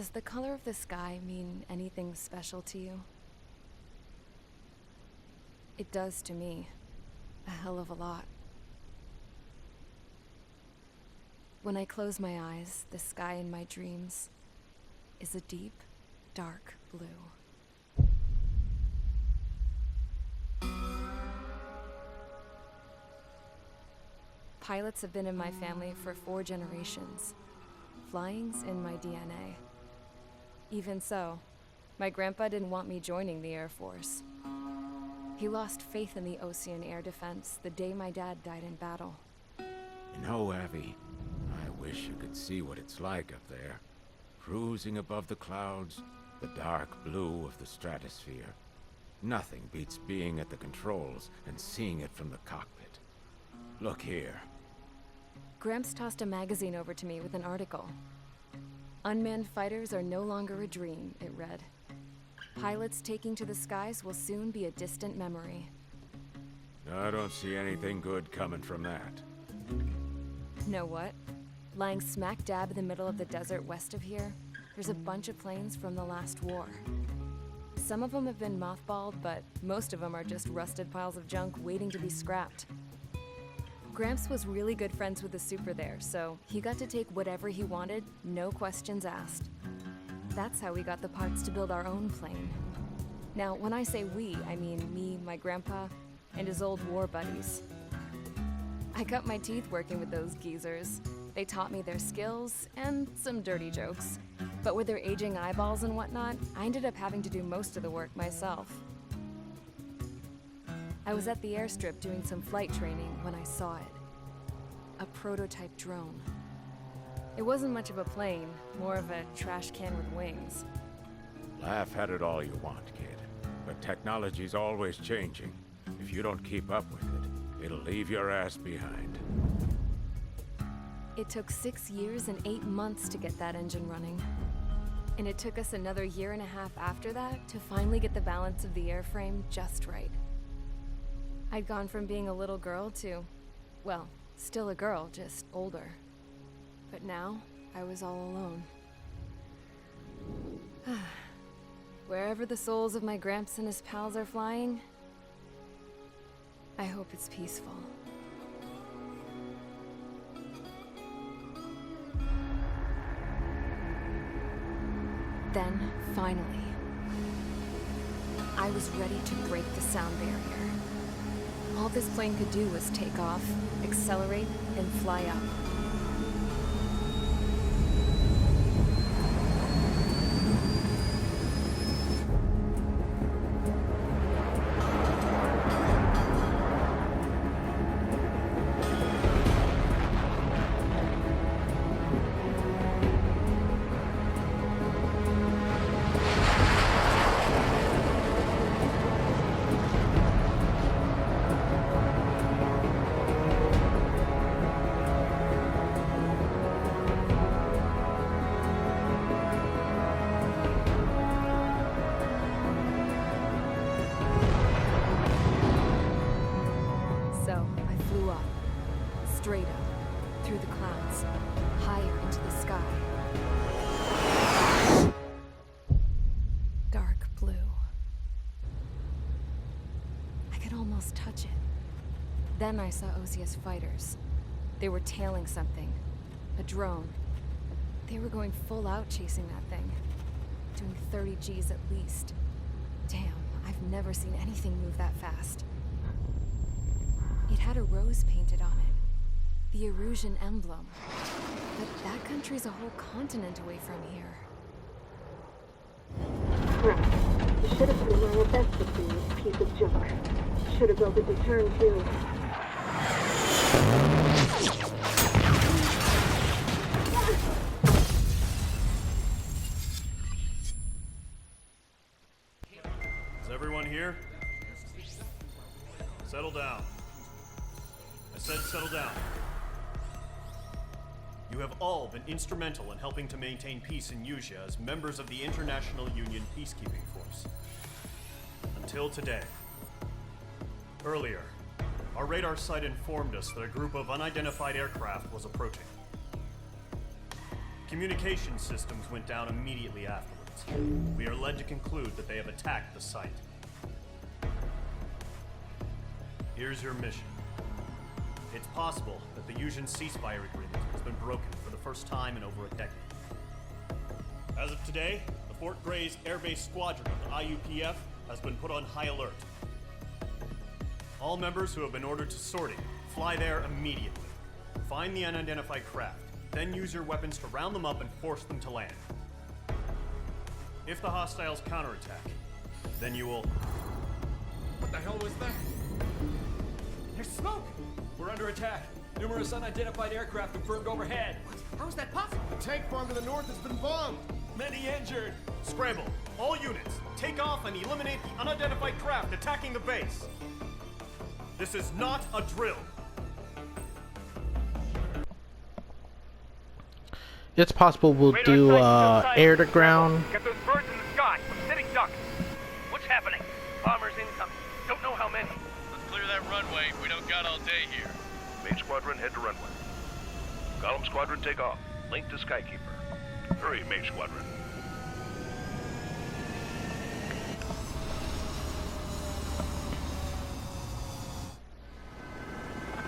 Does the color of the sky mean anything special to you? It does to me. A hell of a lot. When I close my eyes, the sky in my dreams is a deep, dark blue. Pilots have been in my family for 4 generations. Flying's in my DNA. Even so, my grandpa didn't want me joining the Air Force. He lost faith in the Ocean Air Defense the day my dad died in battle. You know, Abby, I wish you could see what it's like up there. Cruising above the clouds, the dark blue of the stratosphere. Nothing beats being at the controls and seeing it from the cockpit. Look here. Gramps tossed a magazine over to me with an article. Unmanned fighters are no longer a dream, it read. Pilots taking to the skies will soon be a distant memory. I don't see anything good coming from that. Know what? Lying smack dab in the middle of the desert west of here, there's a bunch of planes from the last war. Some of them have been mothballed, but most of them are just rusted piles of junk waiting to be scrapped. Gramps was really good friends with the super there, so he got to take whatever he wanted, no questions asked. That's how we got the parts to build our own plane. Now, when I say we, I mean me, my grandpa, and his old war buddies. I cut my teeth working with those geezers. They taught me their skills, and some dirty jokes. But with their aging eyeballs and whatnot, I ended up having to do most of the work myself. I was at the airstrip doing some flight training when I saw it. A prototype drone. It wasn't much of a plane, more of a trash can with wings. Laugh at it all you want, kid. But technology's always changing. If you don't keep up with it, it'll leave your ass behind. It took 6 years and 8 months to get that engine running. And it took us another 1.5 years after that to finally get the balance of the airframe just right. I'd gone from being a little girl to, well, still a girl, just older. But now, I was all alone. Wherever the souls of my Gramps and his pals are flying, I hope it's peaceful. Then, finally, I was ready to break the sound barrier. All this plane could do was take off, accelerate, and fly up. Straight up, through the clouds, higher into the sky. Dark blue. I could almost touch it. Then I saw Osius fighters. They were tailing something. A drone. They were going full out chasing that thing. Doing 30 Gs at least. Damn, I've never seen anything move that fast. It had a rose painted on it. The Erusian emblem. But that country's a whole continent away from here. Crap. You should have put in my best to see this piece of junk. Should have built it to turn too. Is everyone here? Settle down. I said settle down. You have all been instrumental in helping to maintain peace in Usea as members of the International Union Peacekeeping Force. Until today. Earlier, our radar site informed us that a group of unidentified aircraft was approaching. Communication systems went down immediately afterwards. We are led to conclude that they have attacked the site. Here's your mission. It's possible that the Yuuzhan ceasefire agreement has been broken for the first time in over a decade. As of today, the Fort Gray's Air Base Squadron of the IUPF has been put on high alert. All members who have been ordered to sortie, fly there immediately. Find the unidentified craft, then use your weapons to round them up and force them to land. If the hostiles counterattack, then you will... What the hell was that? There's smoke! We're under attack. Numerous unidentified aircraft confirmed overhead. What? How is that possible? The tank farm to the north has been bombed. Many injured. Scramble! All units, take off and eliminate the unidentified craft attacking the base! This is not a drill! It's possible we'll do air to ground. Get those birds in the sky. I'm sitting ducks. What's happening? Bombers incoming. Don't know how many. Let's clear that runway. We don't got all day here. Main Squadron, head to runway. Column Squadron, take off. Link to Skykeeper. Hurry, Main Squadron.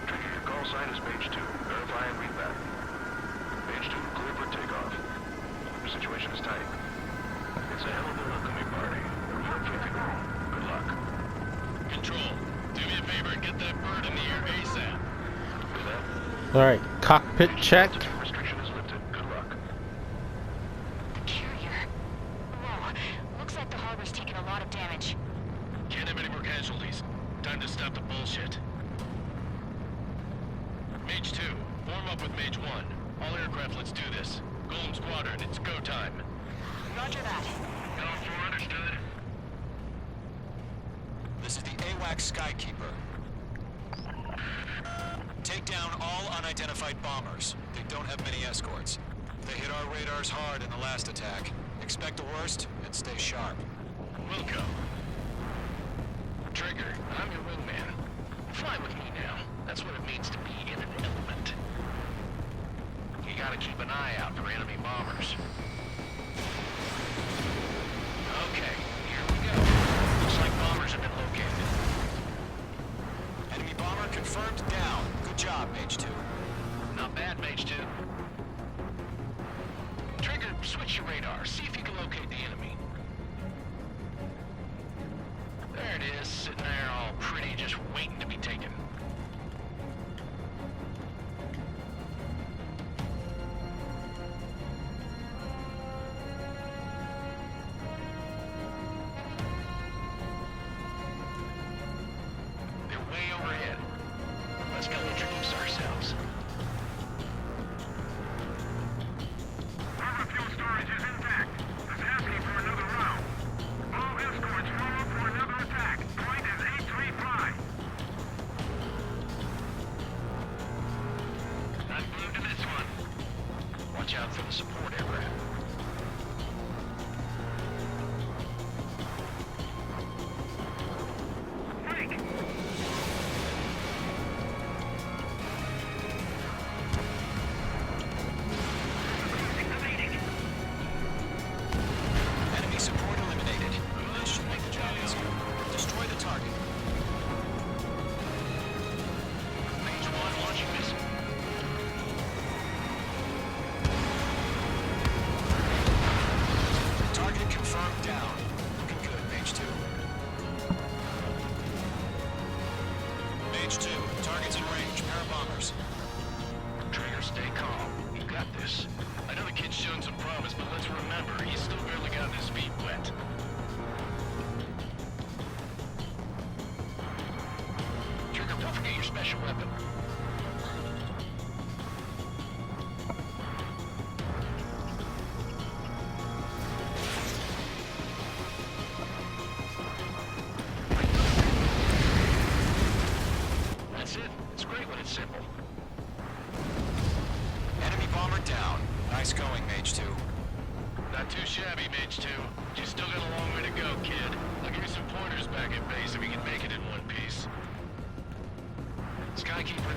Trigger, your call sign is Mage 2. Verify and read back. Mage 2, clear for takeoff. The situation is tight. It's a hell of a welcoming party. We're perfect. Good luck. Control, do me a favor and get that bird in the air ASAP. Do that. Alright, cockpit check. Altitude restriction is lifted. Good luck. Carrier. Whoa. Looks like the harbor's taken a lot of damage. Can't have any more casualties. Time to stop the bullshit. Mage 2, form up with Mage 1. All aircraft, let's do this. Golem Squadron, it's go time. Roger that. Column 4, understood. This is the AWACS Skykeeper. Take down all unidentified bombers. They don't have many escorts. They hit our radars hard in the last attack. Expect the worst and stay sharp. Wilco. Trigger, I'm your wingman. Fly with me now. That's what it means to be in an element. You gotta keep an eye out for enemy bombers. Okay, here we go. Looks like bombers have been located. Enemy bomber confirmed down. Good job, Mage 2. Not bad, Mage 2. Trigger, switch your radar. See if you can locate the enemy. There it is, sitting there all pretty, just waiting to be taken. They're way overhead. Let's go introduce ourselves. Harbor fuel storage is intact. It's asking for another round. All escorts form up for another attack. Point is 835. Not glued to this one. Watch out for the support aircraft. Mike! Enemy support eliminated. This should make the job easier. Destroy the target. Mage 1 launching missile. Target confirmed down. Looking good, Mage 2. Mage 2, target's in range. Pair of bombers. Trigger, stay calm. You got this. I know the kid's shown some promise, but let's remember, he's still barely gotten his feet wet. Trigger, don't forget your special weapon. That's it. It's great when it's simple. Enemy bomber down. Nice going, Mage 2. Not too shabby, Mage 2. You still got a long way to go, kid. I'll give you some pointers back at base if you can make it in one piece. Skykeeper,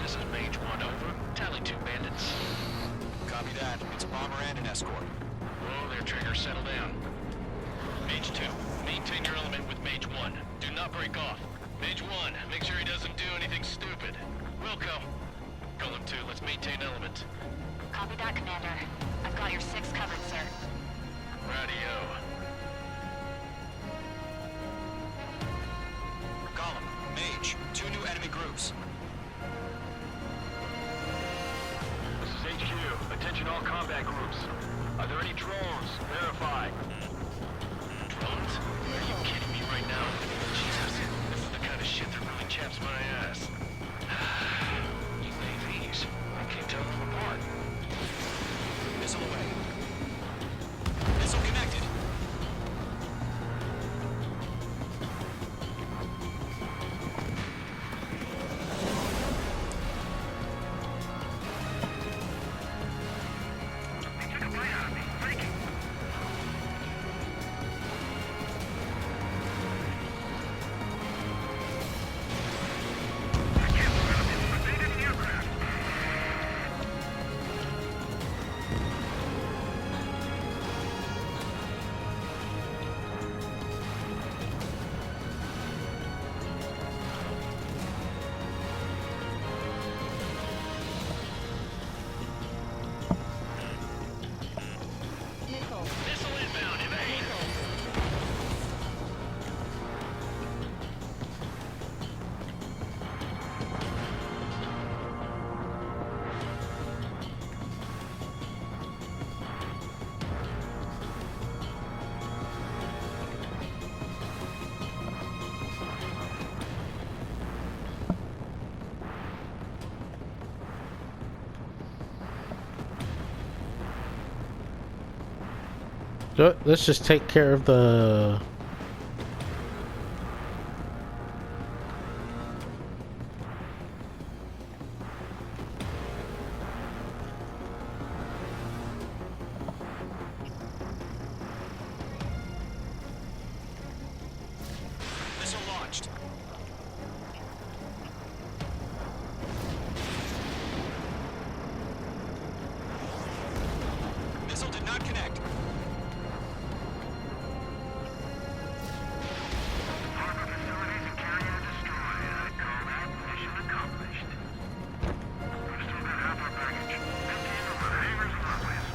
So let's just take care of the... Missile launched. Missile did not connect. Harbor facilities and carrier destroyed. I'd call that mission accomplished. We've still got half our baggage. Emptying over the hangars and runways.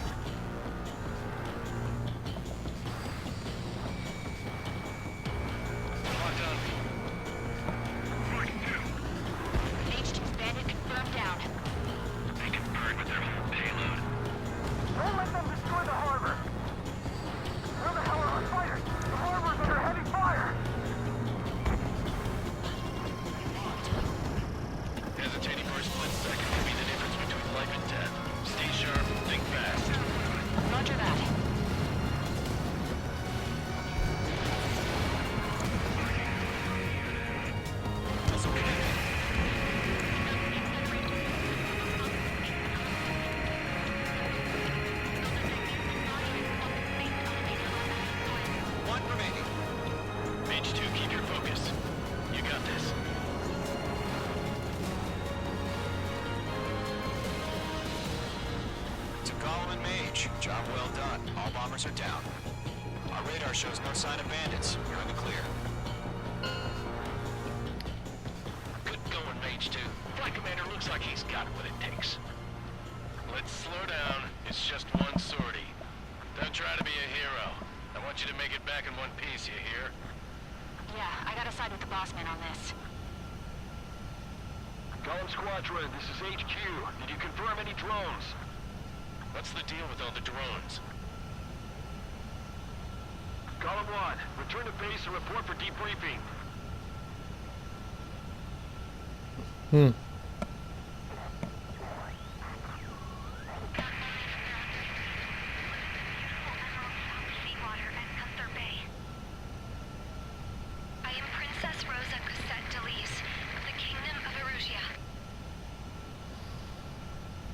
Locked on me. Mark 2. H2's bandit confirmed down. They can burn with their whole payload. Don't let them destroy the harbor. Where the hell are our fighters? The harbor's under heavy fire. Hesitating for a split second could be the difference between life and death. Stay sharp, think fast. Roger that. Missile connected. One remaining. Mage 2, keep your focus. You got this. To Gollum and Mage, job well done. All bombers are down. Our radar shows no sign of bandits. You're in the clear. Good going, Mage 2. Flight Commander looks like he's got what it takes. Let's slow down. It's just one sortie. Don't try to be a hero. I want you to make it back in one piece, you hear? Yeah, I gotta side with the boss man on this. Gollum Squadron, this is HQ. Did you confirm any drones? What's the deal with all the drones? Gollum 1, return to base and report for debriefing. Seawater at Gunther Bay. I am Princess Rosa Cosette Delise of the Kingdom of Erusia.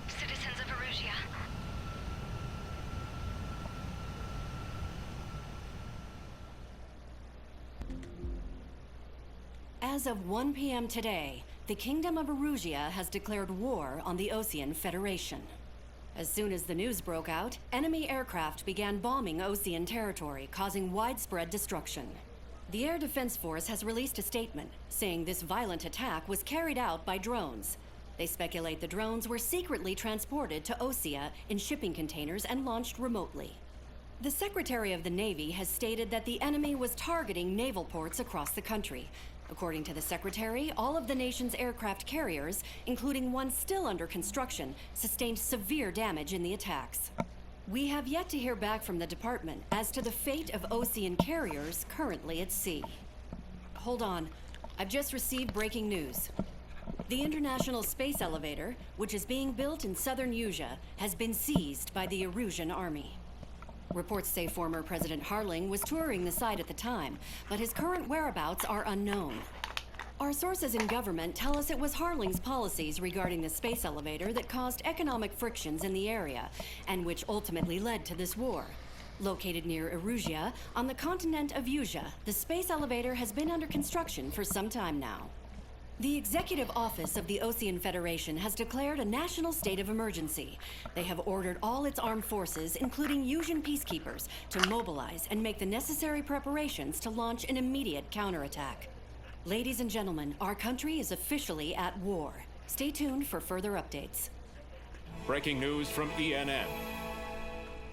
Citizens of Erusia. As of 1 p.m. today, the Kingdom of Erusia has declared war on the Osean Federation. As soon as the news broke out, enemy aircraft began bombing Osean territory, causing widespread destruction. The Air Defense Force has released a statement saying this violent attack was carried out by drones. They speculate the drones were secretly transported to Osea in shipping containers and launched remotely. The Secretary of the Navy has stated that the enemy was targeting naval ports across the country. According to the Secretary, all of the nation's aircraft carriers, including one still under construction, sustained severe damage in the attacks. We have yet to hear back from the department as to the fate of Osean carriers currently at sea. Hold on. I've just received breaking news. The International Space Elevator, which is being built in southern Usea, has been seized by the Erusian army. Reports say former President Harling was touring the site at the time, but his current whereabouts are unknown. Our sources in government tell us it was Harling's policies regarding the space elevator that caused economic frictions in the area, and which ultimately led to this war. Located near Erusia, on the continent of Usea, the space elevator has been under construction for some time now. The Executive Office of the Osean Federation has declared a national state of emergency. They have ordered all its armed forces, including Usian peacekeepers, to mobilize and make the necessary preparations to launch an immediate counterattack. Ladies and gentlemen, our country is officially at war. Stay tuned for further updates. Breaking news from ENN.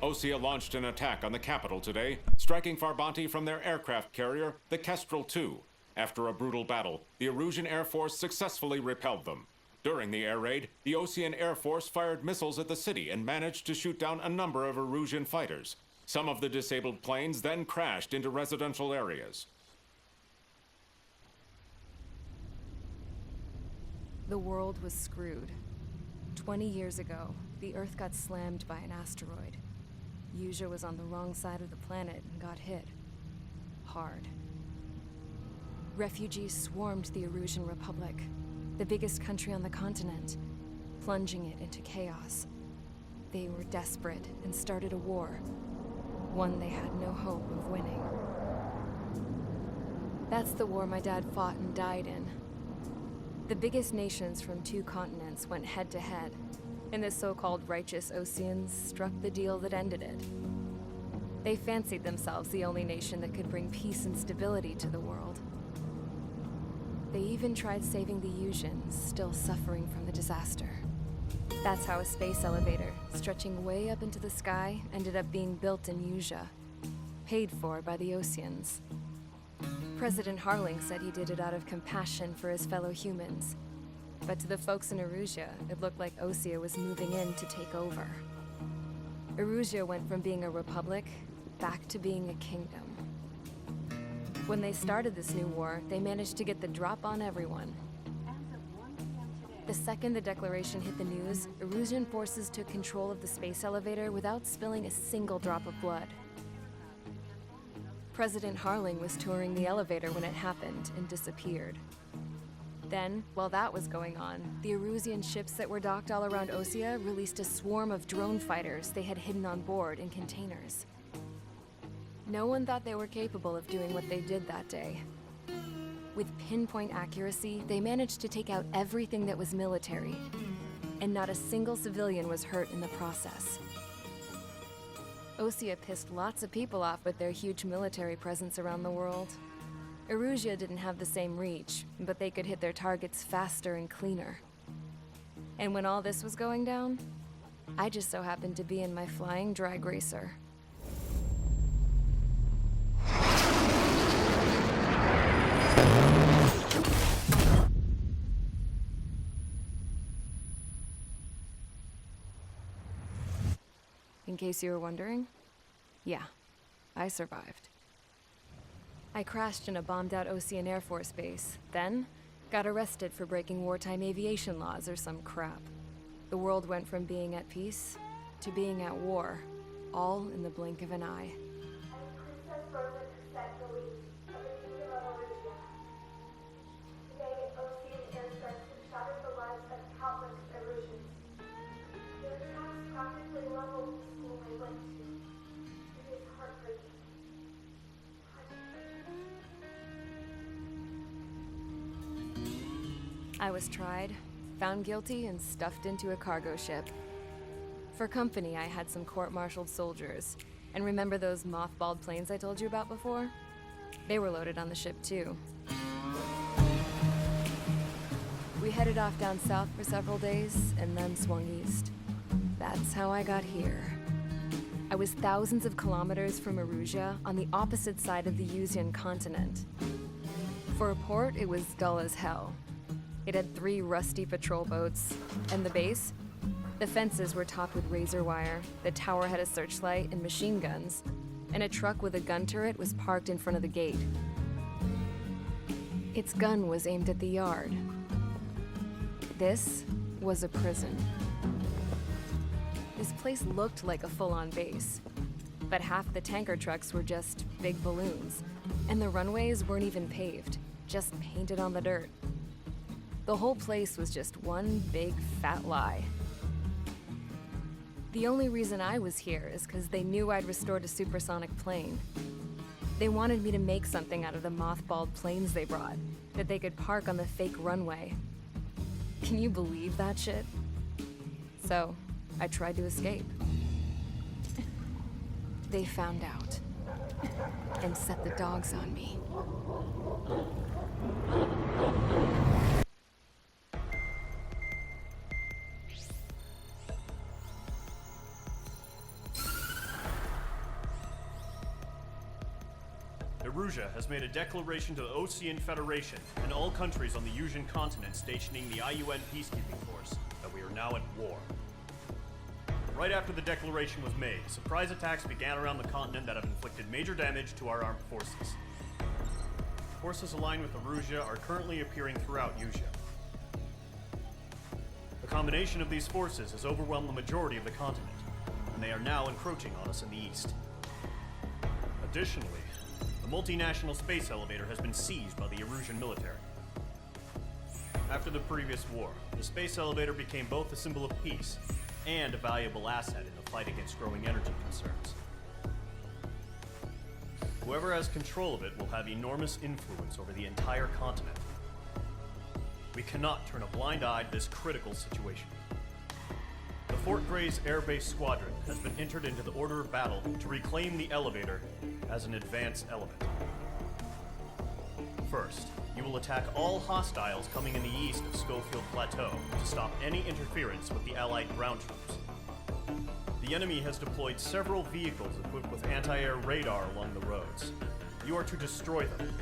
Osea launched an attack on the capital today, striking Farbanti from their aircraft carrier, the Kestrel II. After a brutal battle, the Erusian Air Force successfully repelled them. During the air raid, the Osean Air Force fired missiles at the city and managed to shoot down a number of Erusian fighters. Some of the disabled planes then crashed into residential areas. The world was screwed. 20 years ago, the Earth got slammed by an asteroid. Usia was on the wrong side of the planet and got hit. Hard. Refugees swarmed the Erusian Republic, the biggest country on the continent, plunging it into chaos. They were desperate and started a war, one they had no hope of winning. That's the war my dad fought and died in. The biggest nations from 2 continents went head-to-head, and the so-called righteous Oseans struck the deal that ended it. They fancied themselves the only nation that could bring peace and stability to the world. They even tried saving the Usians, still suffering from the disaster. That's how a space elevator, stretching way up into the sky, ended up being built in Usia, paid for by the Oseans. President Harling said he did it out of compassion for his fellow humans. But to the folks in Erusia, it looked like Osea was moving in to take over. Erusia went from being a republic back to being a kingdom. When they started this new war, they managed to get the drop on everyone. The second the declaration hit the news, Erusian forces took control of the space elevator without spilling a single drop of blood. President Harling was touring the elevator when it happened and disappeared. Then, while that was going on, the Erusian ships that were docked all around Osea released a swarm of drone fighters they had hidden on board in containers. No one thought they were capable of doing what they did that day. With pinpoint accuracy, they managed to take out everything that was military, and not a single civilian was hurt in the process. Osea pissed lots of people off with their huge military presence around the world. Erusia didn't have the same reach, but they could hit their targets faster and cleaner. And when all this was going down, I just so happened to be in my flying drag racer. In case you were wondering, yeah, I survived. I crashed in a bombed-out Osean Air Force base, then got arrested for breaking wartime aviation laws or some crap. The world went from being at peace to being at war, all in the blink of an eye. I was tried, found guilty, and stuffed into a cargo ship. For company, I had some court-martialed soldiers. And remember those mothballed planes I told you about before? They were loaded on the ship, too. We headed off down south for several days, and then swung east. That's how I got here. I was thousands of kilometers from Erusia, on the opposite side of the Usian continent. For a port, it was dull as hell. It had 3 rusty patrol boats. And the base? The fences were topped with razor wire, the tower had a searchlight and machine guns, and a truck with a gun turret was parked in front of the gate. Its gun was aimed at the yard. This was a prison. This place looked like a full-on base, but half the tanker trucks were just big balloons, and the runways weren't even paved, just painted on the dirt. The whole place was just one big fat lie. The only reason I was here is because they knew I'd restored a supersonic plane. They wanted me to make something out of the mothballed planes they brought, that they could park on the fake runway. Can you believe that shit? So, I tried to escape. They found out, and set the dogs on me. Erusia has made a declaration to the Osean Federation and all countries on the Usian continent stationing the IUN peacekeeping force that we are now at war. Right after the declaration was made, surprise attacks began around the continent that have inflicted major damage to our armed forces. Forces aligned with Erusia are currently appearing throughout Usia. The combination of these forces has overwhelmed the majority of the continent. and they are now encroaching on us in the east. Additionally, the multinational space elevator has been seized by the Erusian military. After the previous war, the space elevator became both a symbol of peace and a valuable asset in the fight against growing energy concerns. Whoever has control of it will have enormous influence over the entire continent. We cannot turn a blind eye to this critical situation. The Fort Gray's Air Base Squadron has been entered into the order of battle to reclaim the elevator as an advance element. First, you will attack all hostiles coming in the east of Schofield Plateau to stop any interference with the Allied ground troops. The enemy has deployed several vehicles equipped with anti-air radar along the roads. You are to destroy them.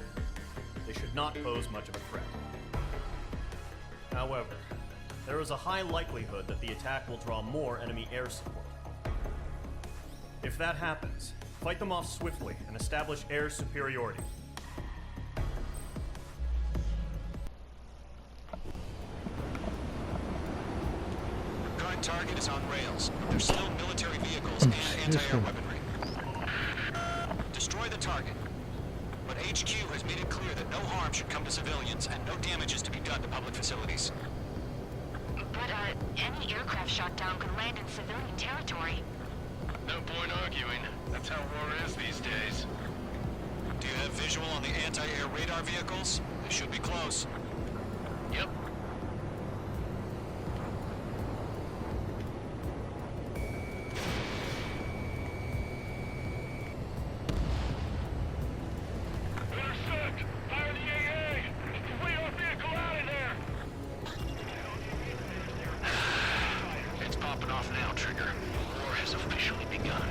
They should not pose much of a threat. However, there is a high likelihood that the attack will draw more enemy air support. If that happens, fight them off swiftly and establish air superiority. Current target is on rails. There's still military vehicles and anti-air weaponry. Destroy the target. But HQ has made it clear that no harm should come to civilians and no damage is to be done to public facilities. But, any aircraft shot down could land in civilian territory. No point arguing. That's how war is these days. Do you have visual on the anti-air radar vehicles? They should be close. Yep. Intercept! Fire the AA! Get the radar vehicle out of there! It's popping off now, Trigger. War has officially begun.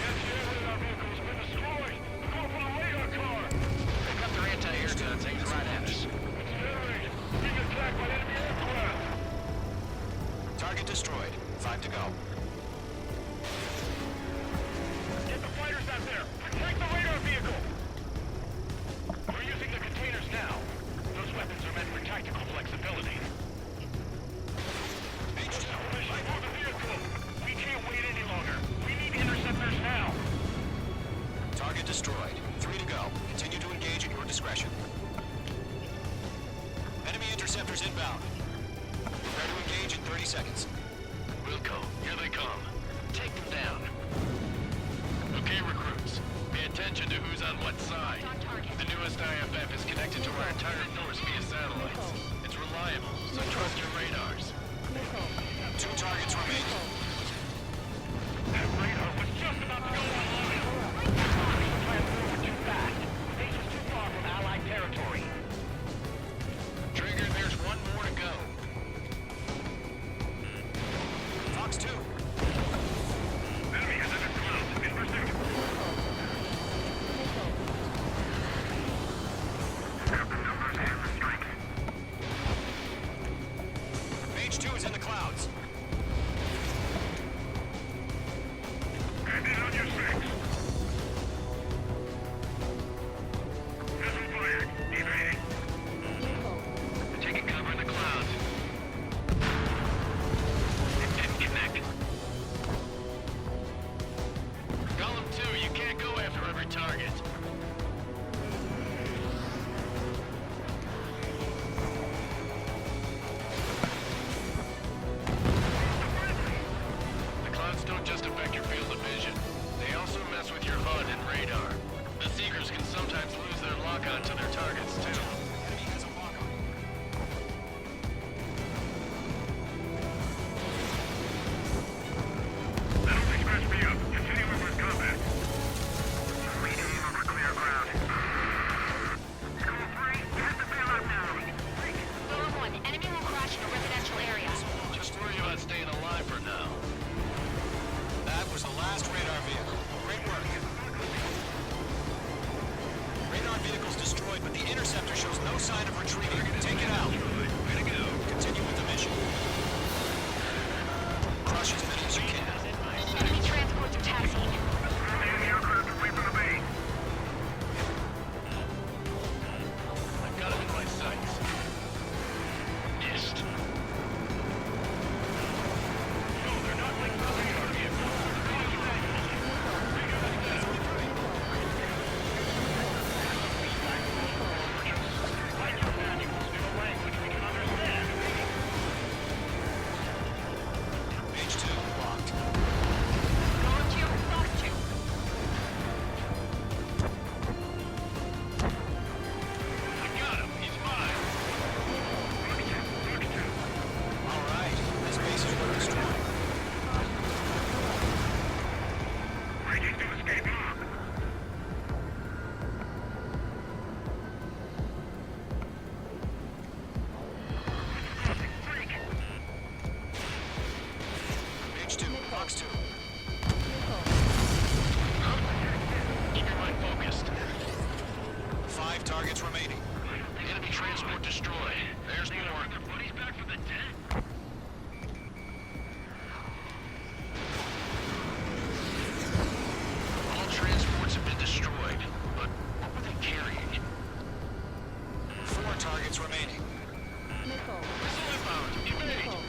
Anti-radar vehicle's been destroyed! Go for the radar car! They've got their anti-air guns aimed right at us. It's generated! Being attacked by enemy aircraft! Target destroyed. 5 to go. Get the fighters out there! Protect the radar vehicle! We're using the containers now. Those weapons are meant for tactical flexibility. Fight for the vehicle! We can't wait any longer. We need interceptors now. Target destroyed. 3 to go. Continue to engage at your discretion. Enemy interceptors inbound. Prepare to engage in 30 seconds. Wilco, here they come. Take them down. Okay, recruits. Pay attention to who's on what side. The newest IFF is connected to our entire force via satellites. It's reliable, so trust your radars. 2 targets remain. That radar was just about to go online. Trying to move too fast. Base is too far from Allied territory. Trigger, there's one more to go. Fox 2. Enemy has entered clouds in pursuit. Got the numbers and the strength. Mage 2 is in the clouds. Get in on your 6. Missile fired. Evading. Taking cover in the clouds. It didn't connect. Golem 2, you can't go after every target. The clouds don't just affect your field of vision. They also mess with your HUD and radar. The Seekers can sometimes lose their lock-on to their targets, too. Enemy has a lock-on. That'll be scratch me up. Continuing with combat. Leading over clear ground. School 3, you have to bail out now. Lower 1, enemy will crash in a residential area. Just worry about staying alive for now. That was the last radar vehicle. Great work. Radar vehicle's destroyed, but the interceptor shows no sign of retreating. Take it out. Way to go. Continue with the mission. Crush as many as you can. Enemy transports are taxiing. Enemy aircraft away from the base. I've got him in my sights. Missed. Go targets remaining. Enemy transport destroyed. There's more. Their buddies back from the dead? All transports have been destroyed, but what were they carrying? 4 targets remaining. Missile. Missile inbound. Evade! Missile.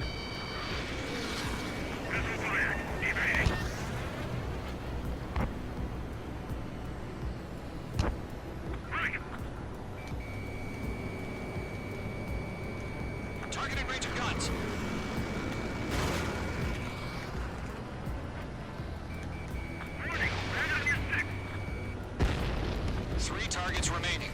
Missile fired. Evading. Targeting range of guns. Warning. Land on your 6. 3 targets remaining.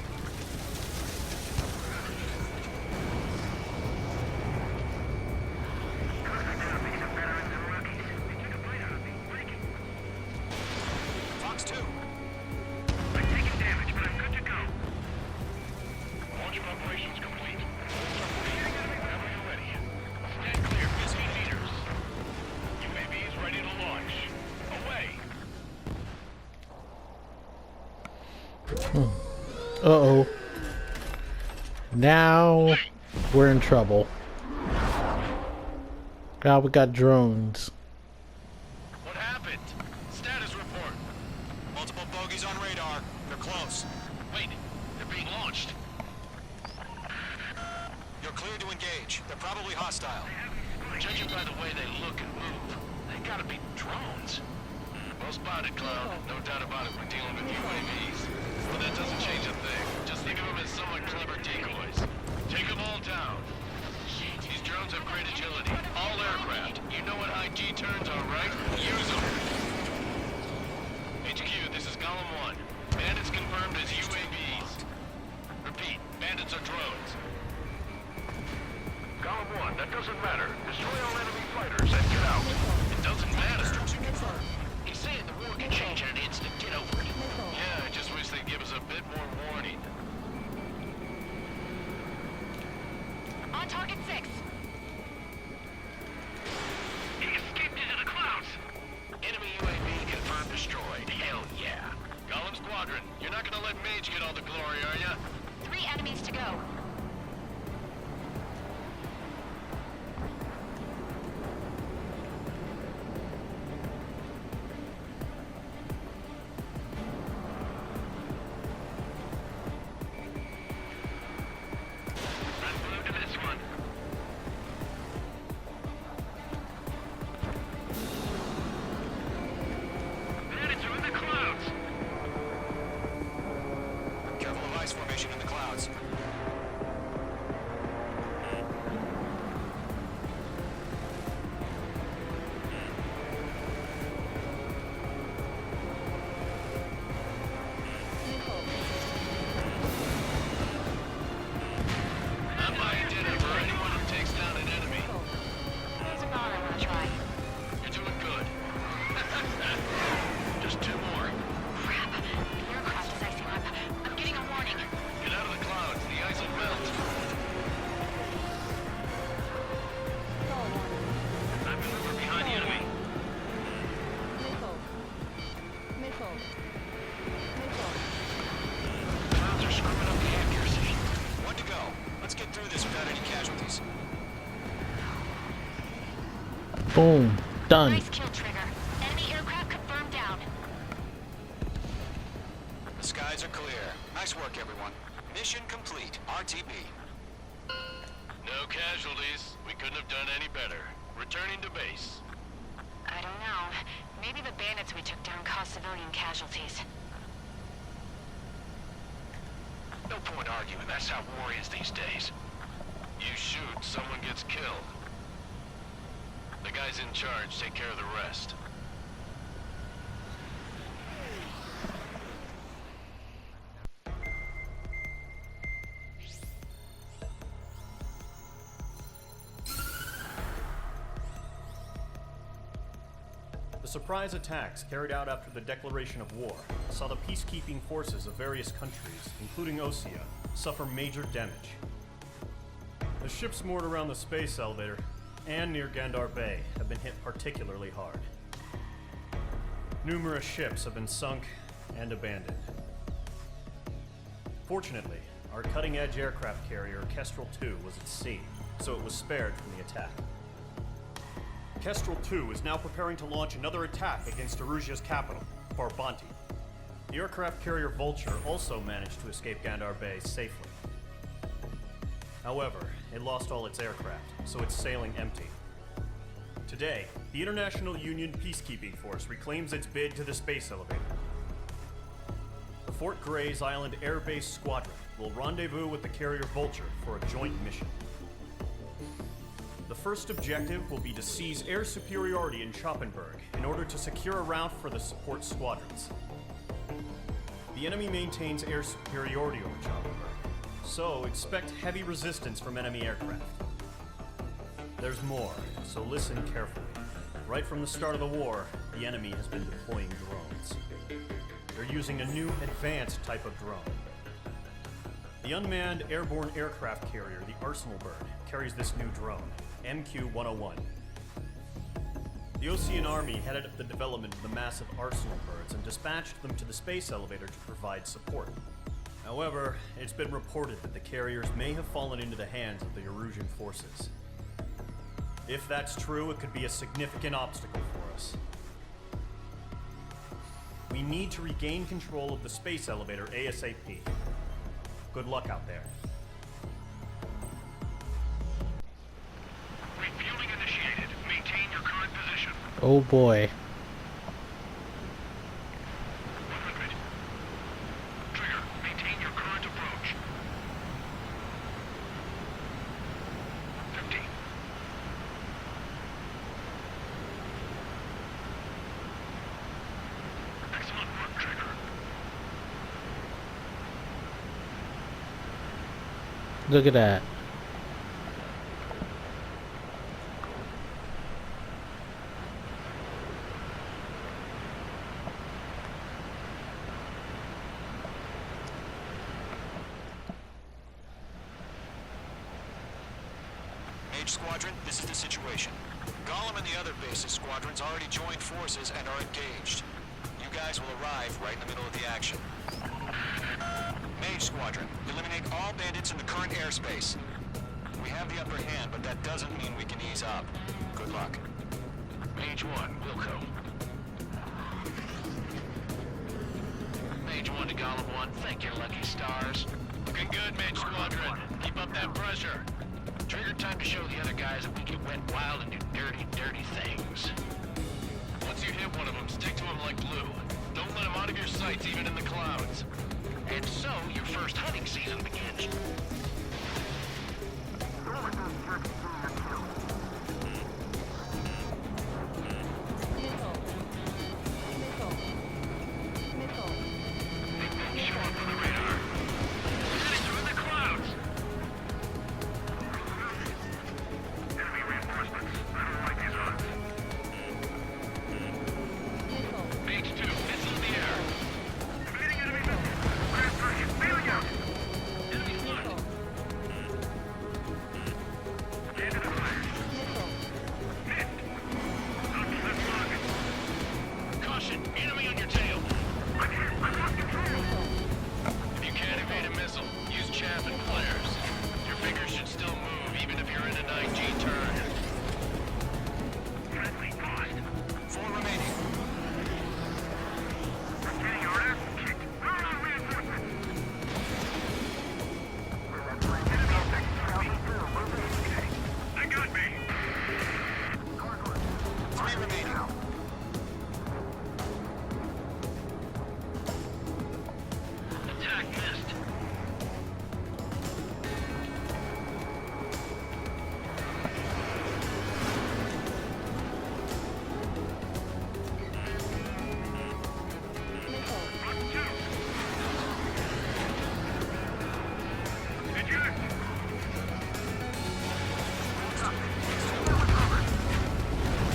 Fox 2. I'm taking damage, but I'm good to go. Launch operations complete. Proceeding enemy whenever you're ready. Stand clear, 15 meters. UAVs ready to launch. Away. Uh-oh. Now we're in trouble. God, we got drones. What happened? Status report. Multiple bogies on radar. They're close. Wait, they're being launched. You're clear to engage. They're probably hostile. Judging by the way they look and move, they gotta be drones. Well spotted, Cloud. No doubt about it, we're dealing with UAVs. But that doesn't change a thing. Just think of them as somewhat clever decoys. Take them all down. These drones have great agility. All aircraft. You know what high G turns are, right? Use them. HQ, this is Column 1. Bandits confirmed as UAVs. Repeat, bandits are drones. Column 1, that doesn't matter. Destroy all enemy fighters and get out. It doesn't matter. He's saying the war can change in an instant. Get over it. Yeah, I just wish they'd give us a bit more warning. On target 6. He escaped into the clouds. Enemy UAV confirmed destroyed. Hell yeah. Column Squadron, you're not gonna let Mage get all the glory, are ya? 3 enemies to go. Let's move to this one. Bandits are in the clouds. Careful of ice formation in the clouds. I'm buying dinner for anyone who takes down an enemy. There's a bomb I want to try. You're doing good. Just 2 more. Crap. The aircraft is icing up. I'm getting a warning. Get out of the clouds. The ice will melt. I'm maneuver behind the enemy. Clouds are screwing up the accuracy. 1 to go. Let's get through this without any casualties. Boom. Done. Nice kill, Trigger. Enemy aircraft confirmed down. The skies are clear. Nice work, everyone. Mission complete. RTB. No casualties. We couldn't have done any better. Returning to base. I don't know. Maybe the bandits we took down caused civilian casualties. No point arguing. That's how war is these days. You shoot, someone gets killed. The guys in charge take care of the rest. The surprise attacks carried out after the declaration of war saw the peacekeeping forces of various countries, including Osea, suffer major damage. The ships moored around the space elevator and near Gandar Bay have been hit particularly hard. Numerous ships have been sunk and abandoned. Fortunately, our cutting-edge aircraft carrier, Kestrel 2, was at sea, so it was spared from the attack. Kestrel 2 is now preparing to launch another attack against Erusia's capital, Farbanti. The aircraft carrier Vulture also managed to escape Gandar Bay safely. However, it lost all its aircraft, so it's sailing empty. Today, the International Union Peacekeeping Force reclaims its bid to the space elevator. The Fort Gray's Island Air Base Squadron will rendezvous with the carrier Vulture for a joint mission. The first objective will be to seize air superiority in Schoppenberg in order to secure a route for the support squadrons. The enemy maintains air superiority over Schoppenberg, so expect heavy resistance from enemy aircraft. There's more, so listen carefully. Right from the start of the war, the enemy has been deploying drones. They're using a new advanced type of drone. The unmanned airborne aircraft carrier, the Arsenal Bird, carries this new drone, MQ-101. The Osean Army headed up the development of the massive Arsenal Birds and dispatched them to the space elevator to provide support. However, it's been reported that the carriers may have fallen into the hands of the Erusian forces. If that's true, it could be a significant obstacle for us. We need to regain control of the space elevator ASAP. Good luck out there. Refueling initiated. Maintain your current position. Oh boy. 100. Trigger, maintain your current approach. 50. Excellent work, Trigger. Look at that. Mage Squadron, this is the situation. Gollum and the other base's squadrons already joined forces and are engaged. You guys will arrive right in the middle of the action. Mage Squadron, eliminate all bandits in the current airspace. We have the upper hand, but that doesn't mean we can ease up. Good luck. Mage 1, Wilco. Mage 1 to Gollum 1, thank your lucky stars. Looking good, Mage Squadron. Keep up that pressure. Trigger time to show the other guys that we get wet wild and do dirty, dirty things. Once you hit one of them, stick to them like glue. Don't let them out of your sights, even in the clouds. And so, your first hunting season begins. Show up on the radar. Heading through the clouds. Enemy reinforcements. I don't like these odds. Mage 2, missile in the air. Defeating enemy missile. Grand target, failing out. Enemy flanked. Stand to the fire. Missed. Copy, let's log it. Caution, enemy on your tail. I'm hit. I lost control. If you can't evade a missile, use chaff and flares. Your fingers should still move even if you're in a 9G turn. Friendly lost. 4 remaining. We're getting our ass kicked. Throw on reinforcements. They got me. 3 remaining. Attack missed.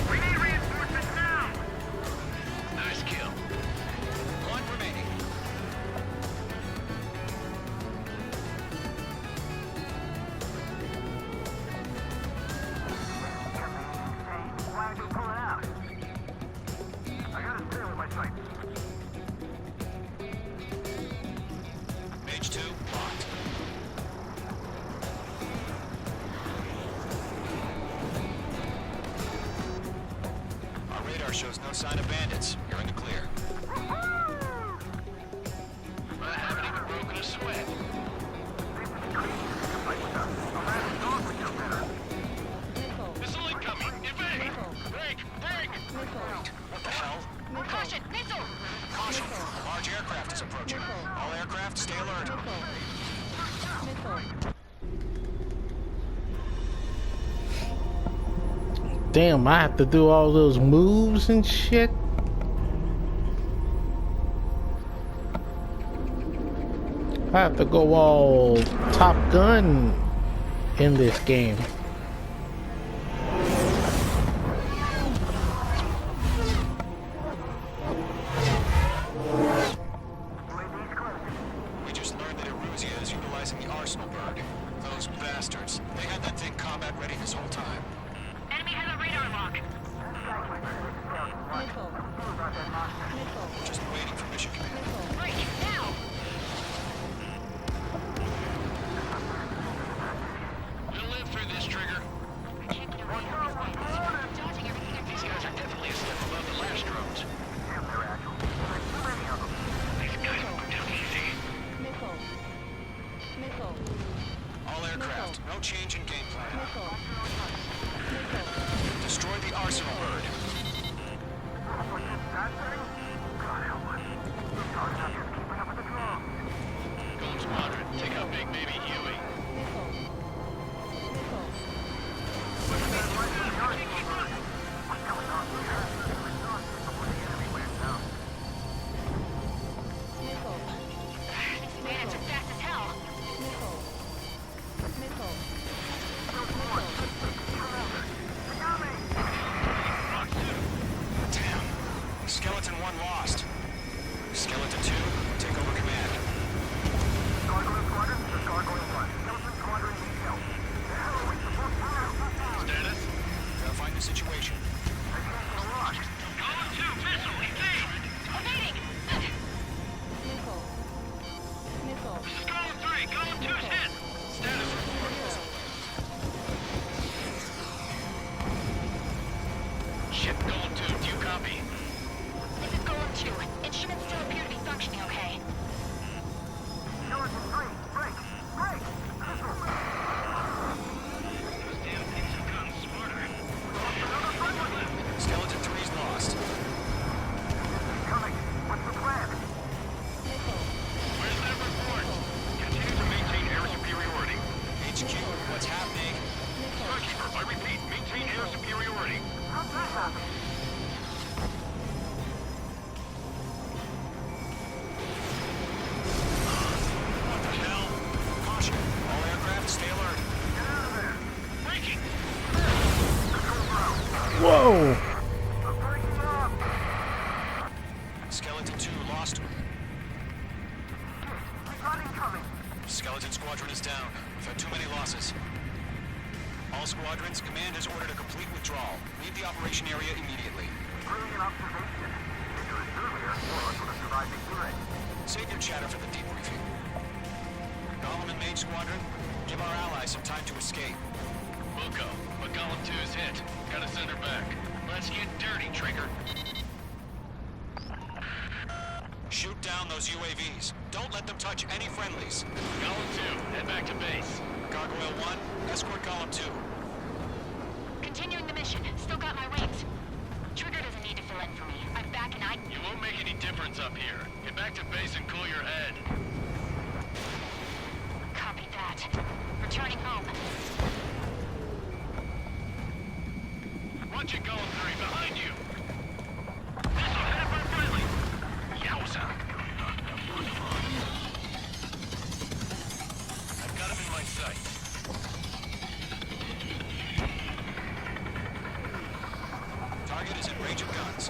We need reinforcements now. Nice kill. 1 remaining. Why did you pull it out? I gotta stay with my sights. Mage 2, locked. shows no sign of bandits. You're in the clear. I haven't even broken a sweat. Missile incoming! Evade! Break! Break! What the hell? Caution, missile! Caution! A large aircraft is approaching. All aircraft, stay alert. Damn, I have to do all those moves and shit. I have to go all Top Gun in this game. We just learned that Eruzia is utilizing the Arsenal bird. Those bastards. They had that thing combat ready this whole time. Enemy has a radar lock. Just waiting for mission command. Break, now! We'll live through this, Trigger. I can't get away from these things. Dodging everything These guys are definitely a step above the last drones. These guys will go down easy. All aircraft, no change in game plan. Destroy the Arsenal bird. Golem Squadron, take out Big Baby Huey. These bandits are fast as hell. Damn. Skeleton 1 lost. Skeleton 2, take over command. Status? Verifying the situation. Golem 2, missile, evade! Evading! This is Golem 3, Golem 2's hit! Status report. Ship Golem 2, do you copy? This is Golem 2. Instruments still appear to be functioning okay. Those damn things have gotten smarter. Skeleton 3's lost. Where's that report? Continue to maintain air superiority. HQ, what's happening? Starkeeper, I repeat, maintain air superiority. What the hell? Caution. All aircraft, stay alert. Breaking! Whoa! Skeleton 2 lost. Skeleton Squadron is down. We've had too many losses. All squadrons, command has ordered a complete withdrawal. Leave the operation area immediately. Save your chatter for the debriefing. Golem and Mage Squadron, give our allies some time to escape. We'll go, but Golem 2's hit. Gotta send her back. Let's get dirty, Trigger. Shoot down those UAVs. Don't let them touch any friendlies. Golem 2, head back to base. Gargoyle 1, escort Golem 2. Continuing the mission. Still got my wings. Trigger doesn't need to fill in for me. I'm back and You won't make any difference up here. Get back to base and cool your head. Copy that. Returning home. Watch it, Golem 3, behind you! Missile headed for friendly! Yowza! I've got him in my sights. Target is in range of guns.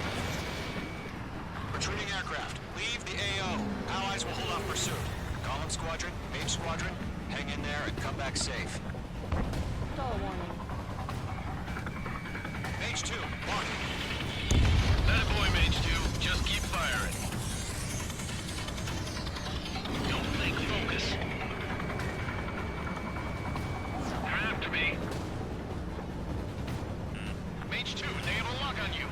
Retreating aircraft. Leave the AO. Allies will hold off pursuit. Golem Squadron, Mage Squadron, hang in there and come back safe. Mage 2, mark. That boy, Mage 2. Just keep firing. Don't think, focus. They're after me. Mage 2, they have a lock on you.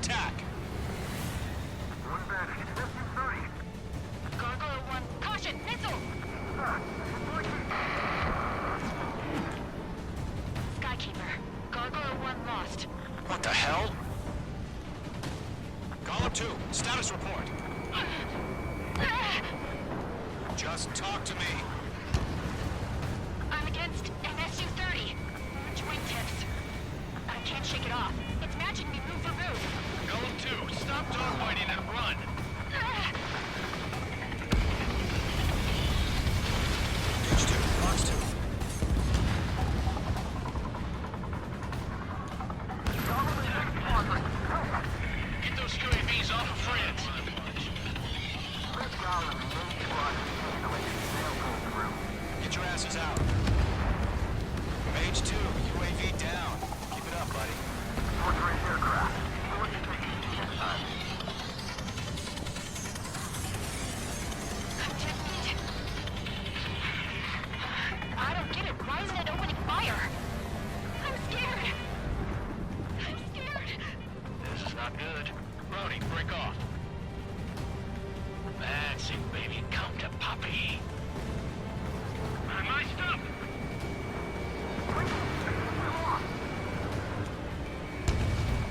attack. Gargoyle 1, caution, missile! Skykeeper, Gargoyle 1 lost. What the hell? Golem 2, status report. Just talk to me. I'm against MSU-30. Wingtips. I can't shake it off. It's matching me move for move. Golem 2, stop dogfighting and run! H2, Fox 2. Get those UAVs off of France! Get your asses out. Mage 2, UAV down. Keep it up, buddy. I don't get it. Why isn't it opening fire? I'm scared. I'm scared. This is not good. Brody, break off. That's it, baby. Come to Poppy. My stuff!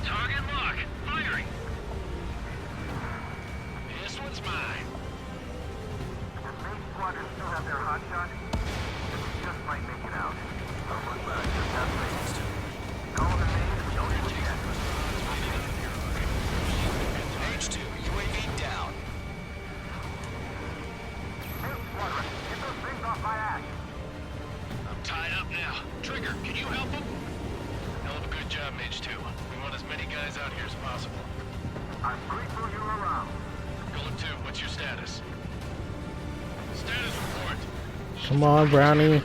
Target lock. Firing. This one's mine. Squadron still have their hot shot? Just might make it out. H2, UAV down. I'm tied up now. Trigger, can you help him? Hell of a good job, Mage 2. We want as many guys out here as possible. I'm grateful you're around. Golem 2, what's your status? Status report. Come on, Brownie.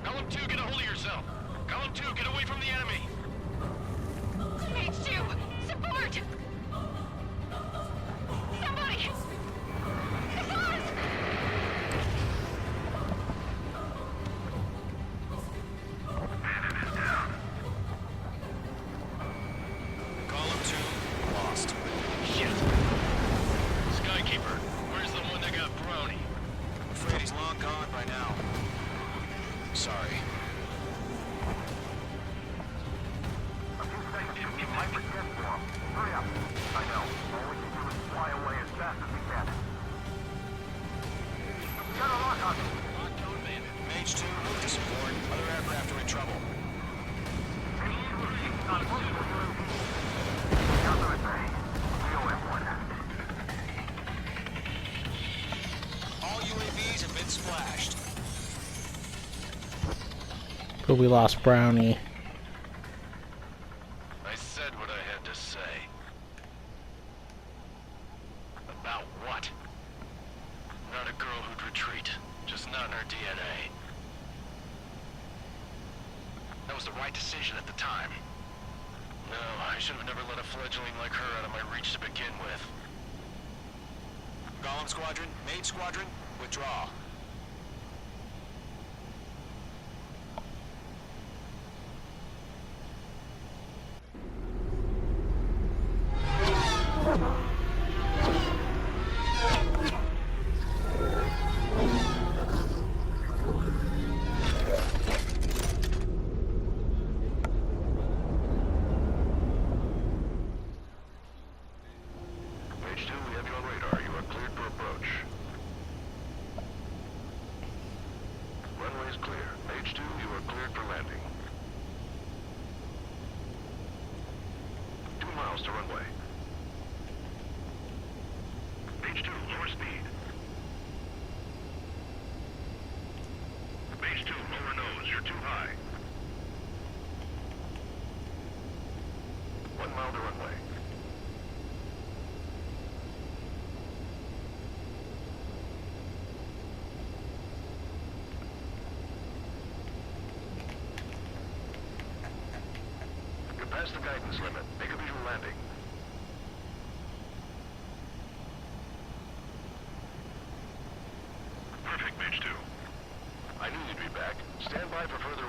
Golem 2, get a hold of yourself. Golem 2, get away from the enemy. Mage 2, support! Somebody! It's us! Golem 2, lost. Shit. Skykeeper, where's the one that got Brownie? I'm afraid he's long gone by now. Sorry. A few seconds till we might get for him. Hurry up. I know. All we can do is fly away as fast as we can. We got a lock on him. Mage 2, move to support. Other aircraft are in trouble. On multiple UAVs. Counter attack. VOM-1. All UAVs have been splashed. But we lost Brownie. I said what I had to say. About what? Not a girl who'd retreat. Just not in her DNA. That was the right decision at the time. No, I should have never let a fledgling like her out of my reach to begin with. Golem Squadron, Mage Squadron, withdraw. Mage 2, we have you on radar. You are cleared for approach. Runway is clear. Mage 2, you are cleared for landing. 2 miles to runway. Mage 2, lower speed. Mage 2, lower nose. You're too high. 1 mile to runway. You're past the guidance limit. Make a visual landing. Perfect, Mage 2. I knew you'd be back. Stand by for further